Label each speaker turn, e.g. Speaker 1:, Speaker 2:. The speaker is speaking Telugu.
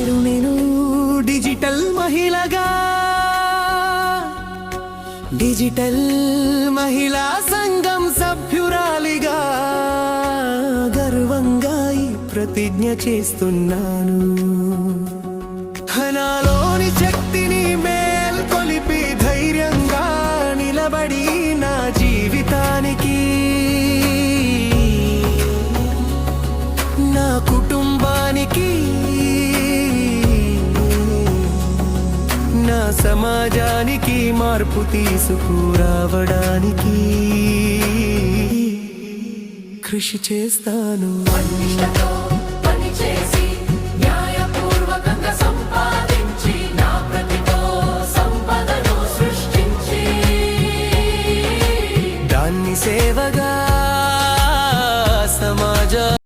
Speaker 1: నేడు నేను డిజిటల్ మహిళగా, డిజిటల్ మహిళా సంఘం సభ్యురాలిగా గర్వంగా ఈ ప్రతిజ్ఞ చేస్తున్నాను. నాలోని శక్తిని మేల్కొలిపి ధైర్యంగా నిలబడి నా జీవితానికి, నా కుటుంబానికి, నా సమాజానికి మార్పు తీసుకురావడానికి కృషి చేస్తాను.